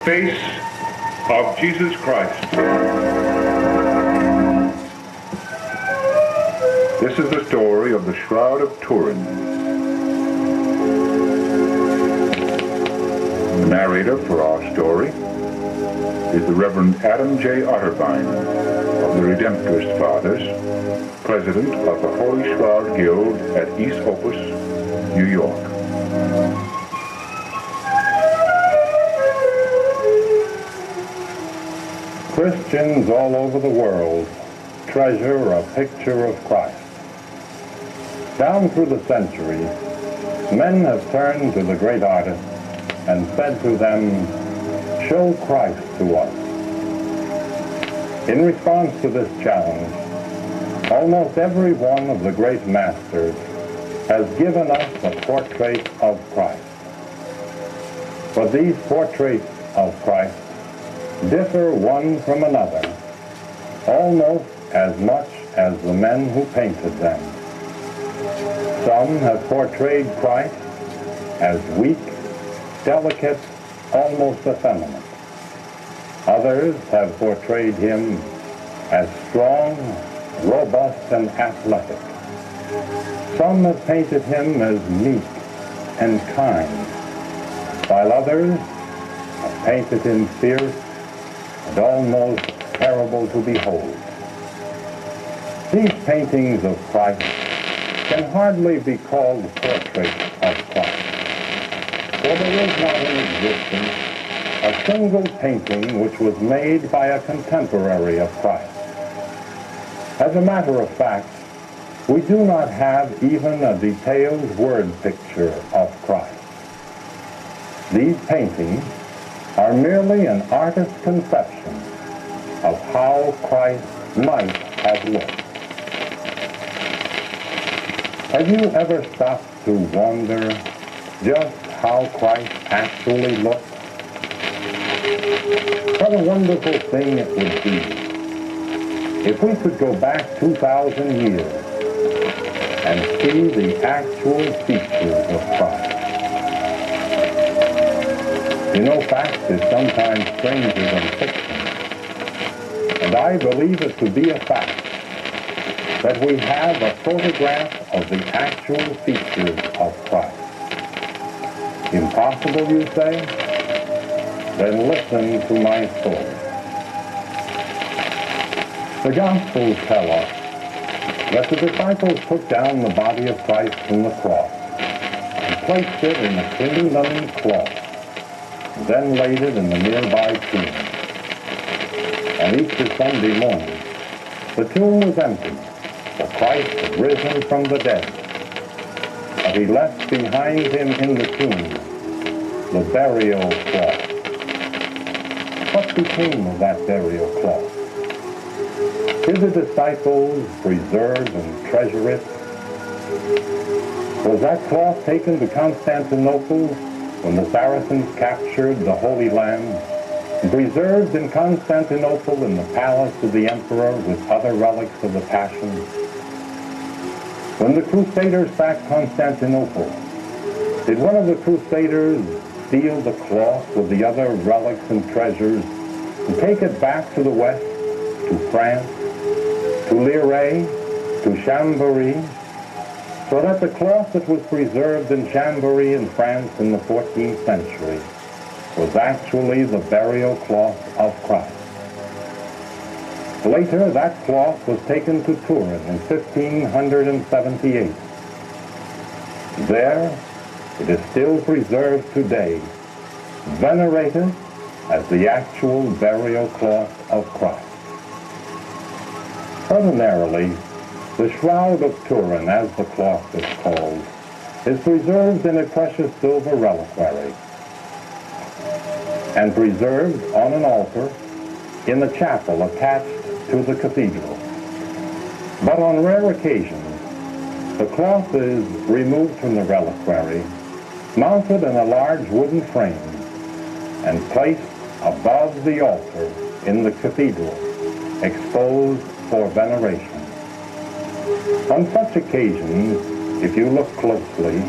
Face of Jesus Christ. This is the story of the Shroud of Turin. The narrator for our story is the Reverend Adam J. Otterbein of the Redemptorist Fathers, President of the Holy Shroud Guild at East Opus, New York. Christians all over the world treasure a picture of Christ. Down through the centuries, men have turned to the great artists and said to them, "Show Christ to us." In response to this challenge, almost every one of the great masters has given us a portrait of Christ. But these portraits of Christ differ one from another almost as much as the men who painted them. Some have portrayed Christ as weak, delicate, almost effeminate. Others have portrayed him as strong, robust, and athletic. Some have painted him as meek and kind, while others have painted him fierce and almost terrible to behold. These paintings of Christ can hardly be called portraits of Christ, for there is not in existence a single painting which was made by a contemporary of Christ. As a matter of fact, we do not have even a detailed word picture of Christ. These paintings are merely an artist's conception of how Christ might have looked. Have you ever stopped to wonder just how Christ actually looked? What a wonderful thing it would be if we could go back 2,000 years and see the actual features of Christ. You know, fact is sometimes stranger than fiction, and I believe it to be a fact that we have a photograph of the actual features of Christ. Impossible, you say? Then listen to my story. The Gospels tell us that the disciples took down the body of Christ from the cross and placed it in a clean linen cloth, and then laid it in the nearby tomb. On Easter Sunday morning, the tomb was empty, for Christ had risen from the dead. But he left behind him in the tomb the burial cloth. What became of that burial cloth? Did the disciples preserve and treasure it? Was that cloth taken to Constantinople when the Saracens captured the Holy Land, and preserved in Constantinople in the palace of the emperor with other relics of the Passion? When the Crusaders sacked Constantinople, did one of the Crusaders steal the cloth with the other relics and treasures and take it back to the West, to France, to Lire, to Chambéry, so that the cloth that was preserved in Chambéry in France in the 14th century was actually the burial cloth of Christ? Later, that cloth was taken to Turin in 1578. There, it is still preserved today, venerated as the actual burial cloth of Christ. Ordinarily, the Shroud of Turin, as the cloth is called, is preserved in a precious silver reliquary and preserved on an altar in the chapel attached to the cathedral. But on rare occasions, the cloth is removed from the reliquary, mounted in a large wooden frame, and placed above the altar in the cathedral, exposed for veneration. On such occasions, if you look closely,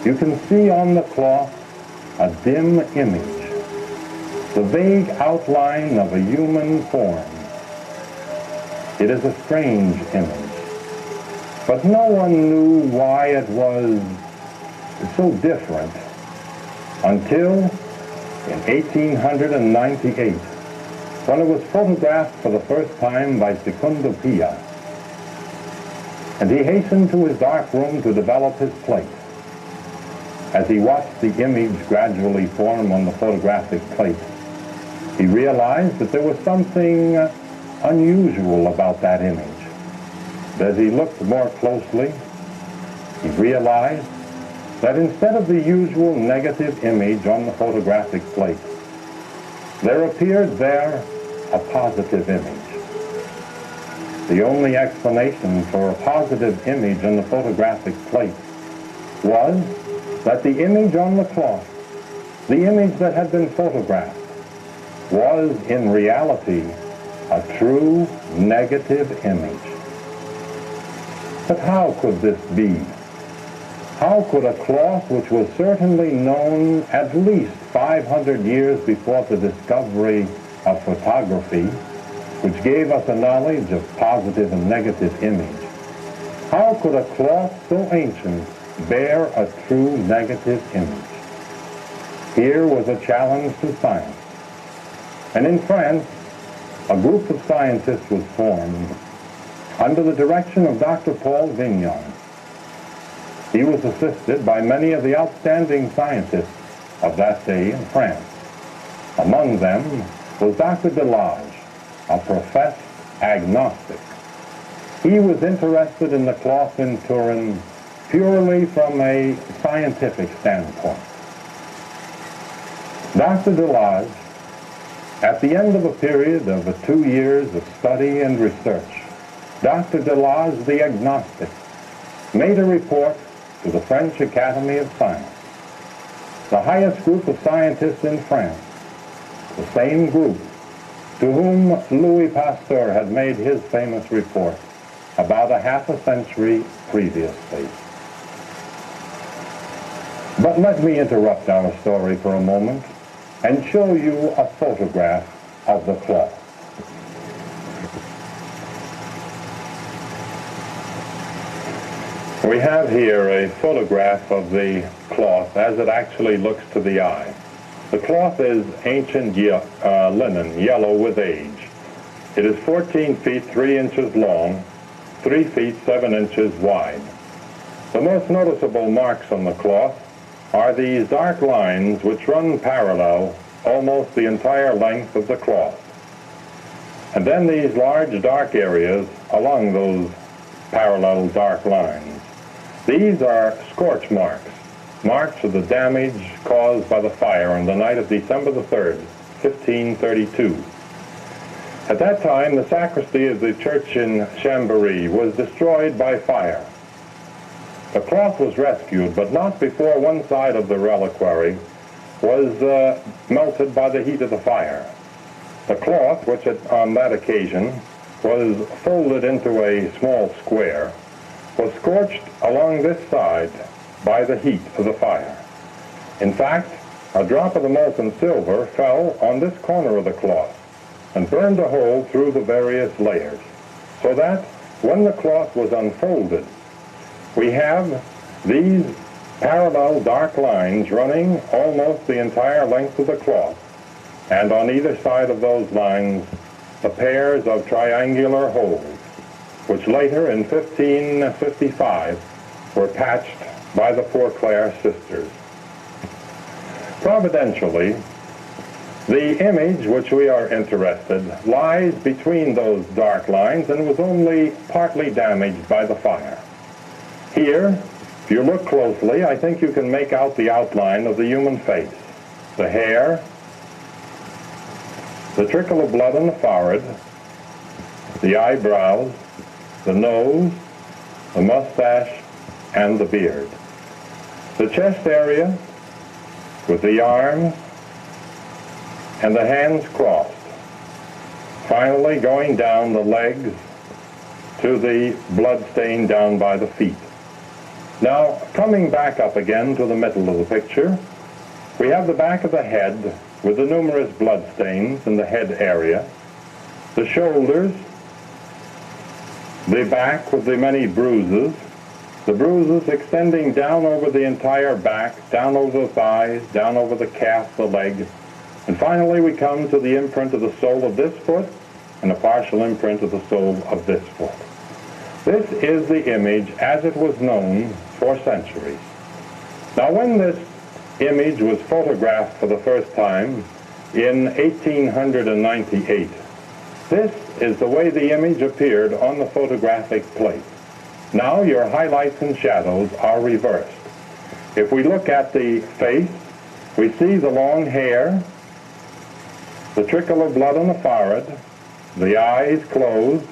you can see on the cloth a dim image, the vague outline of a human form. It is a strange image, but no one knew why it was so different until in 1898, when it was photographed for the first time by Secundo Pia, and he hastened to his dark room to develop his plate. As he watched the image gradually form on the photographic plate, he realized that there was something unusual about that image. As he looked more closely, he realized that instead of the usual negative image on the photographic plate, there appeared there a positive image. The only explanation for a positive image on the photographic plate was that the image on the cloth, the image that had been photographed, was in reality a true negative image. But how could this be? How could a cloth which was certainly known at least 500 years before the discovery of photography, which gave us a knowledge of positive and negative image, how could a cloth so ancient bear a true negative image? Here was a challenge to science. And in France, a group of scientists was formed under the direction of Dr. Paul Vignon. He was assisted by many of the outstanding scientists of that day in France. Among them was Dr. Delage, a professed agnostic. He was interested in the cloth in Turin purely from a scientific standpoint. Dr. Delage, at the end of a period of 2 years of study and research, Dr. Delage, the agnostic, made a report to the French Academy of Science, the highest group of scientists in France, the same group to whom Louis Pasteur had made his famous report about a half a century previously. But let me interrupt our story for a moment and show you a photograph of the cloth. We have here a photograph of the cloth as it actually looks to the eye. The cloth is ancient linen, yellow with age. It is 14 feet 3 inches long, 3 feet 7 inches wide. The most noticeable marks on the cloth are these dark lines which run parallel almost the entire length of the cloth. And then these large dark areas along those parallel dark lines. These are scorch marks, marks of the damage caused by the fire on the night of December the 3rd, 1532. At that time, the sacristy of the church in Chambéry was destroyed by fire. The cloth was rescued, but not before one side of the reliquary was melted by the heat of the fire. The cloth, which on that occasion was folded into a small square, was scorched along this side by the heat of the fire. In fact, a drop of the molten silver fell on this corner of the cloth and burned a hole through the various layers, so that when the cloth was unfolded, we have these parallel dark lines running almost the entire length of the cloth, and on either side of those lines, the pairs of triangular holes, which later in 1555 were patched by the Fourclair sisters. Providentially, the image which we are interested lies between those dark lines and was only partly damaged by the fire. Here, if you look closely, I think you can make out the outline of the human face, the hair, the trickle of blood on the forehead, the eyebrows, the nose, the mustache, and the beard. The chest area with the arms and the hands crossed, finally going down the legs to the blood stain down by the feet. Now, coming back up again to the middle of the picture, we have the back of the head with the numerous blood stains in the head area, the shoulders, the back with the many bruises, the bruises extending down over the entire back, down over the thighs, down over the calf, the leg, and finally we come to the imprint of the sole of this foot and a partial imprint of the sole of this foot. This is the image as it was known for centuries. Now, when this image was photographed for the first time in 1898, this is the way the image appeared on the photographic plate. Now your highlights and shadows are reversed. If we look at the face, we see the long hair, the trickle of blood on the forehead, the eyes closed,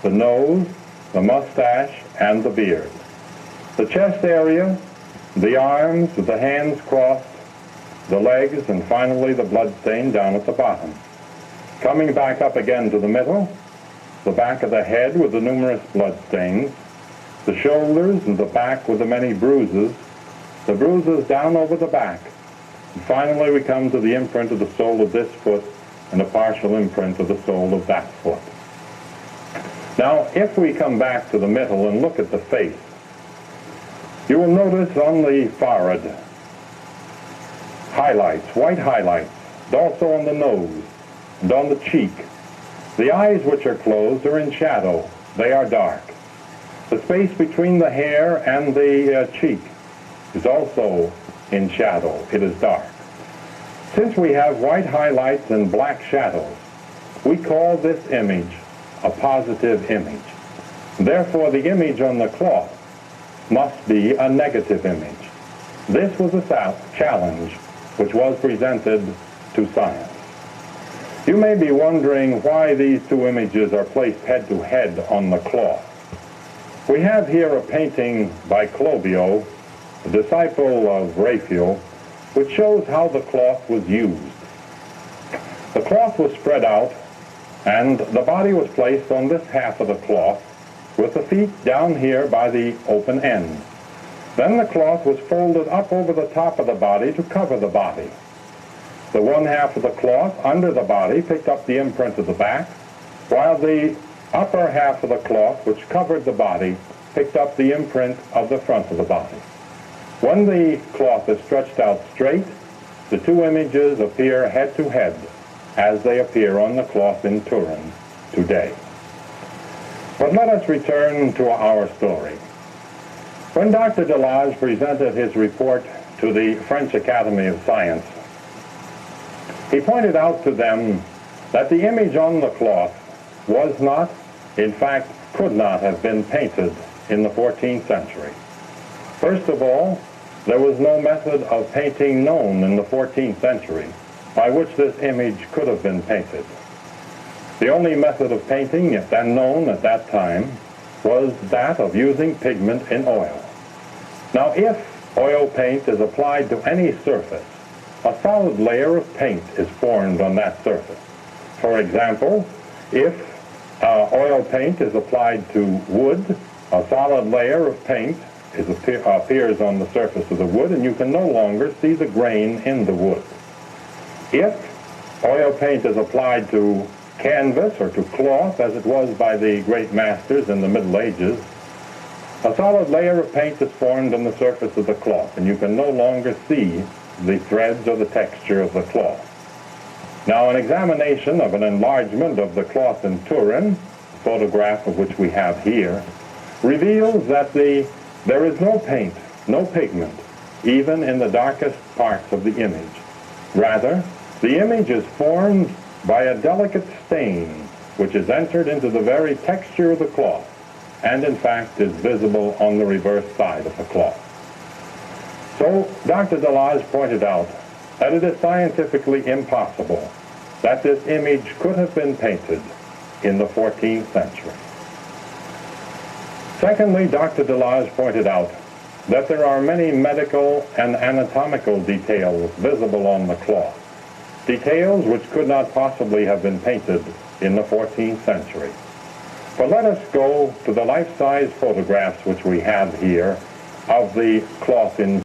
the nose, the mustache, and the beard. The chest area, the arms, the hands crossed, the legs, and finally the blood stain down at the bottom. Coming back up again to the middle, the back of the head with the numerous blood stains, the shoulders and the back with the many bruises, the bruises down over the back, and finally we come to the imprint of the sole of this foot and a partial imprint of the sole of that foot. Now, if we come back to the middle and look at the face, you will notice on the forehead highlights, white highlights, and also on the nose and on the cheek. The eyes, which are closed, are in shadow. They are dark. The space between the hair and the cheek is also in shadow. It is dark. Since we have white highlights and black shadows, we call this image a positive image. Therefore, the image on the cloth must be a negative image. This was a challenge which was presented to science. You may be wondering why these two images are placed head to head on the cloth. We have here a painting by Clovio, a disciple of Raphael, which shows how the cloth was used. The cloth was spread out, and the body was placed on this half of the cloth, with the feet down here by the open end. Then the cloth was folded up over the top of the body to cover the body. The one half of the cloth under the body picked up the imprint of the back, while the upper half of the cloth, which covered the body, picked up the imprint of the front of the body. When the cloth is stretched out straight, the two images appear head to head as they appear on the cloth in Turin today. But let us return to our story. When Dr. Delage presented his report to the French Academy of Science, he pointed out to them that the image on the cloth was not, in fact, could not have been painted in the 14th century. First of all, there was no method of painting known in the 14th century by which this image could have been painted. The only method of painting then known at that time was that of using pigment in oil. Now, if oil paint is applied to any surface, a solid layer of paint is formed on that surface. For example, if oil paint is applied to wood, a solid layer of paint appears on the surface of the wood, and you can no longer see the grain in the wood. If oil paint is applied to canvas or to cloth, as it was by the great masters in the Middle Ages, a solid layer of paint is formed on the surface of the cloth, and you can no longer see the threads or the texture of the cloth. Now, an examination of an enlargement of the cloth in Turin, a photograph of which we have here, reveals that there is no paint, no pigment, even in the darkest parts of the image. Rather, the image is formed by a delicate stain which is entered into the very texture of the cloth, and in fact is visible on the reverse side of the cloth. So Dr. Delage pointed out that it is scientifically impossible that this image could have been painted in the 14th century. Secondly, Dr. Delage pointed out that there are many medical and anatomical details visible on the cloth, details which could not possibly have been painted in the 14th century. But let us go to the life-size photographs which we have here of the cloth in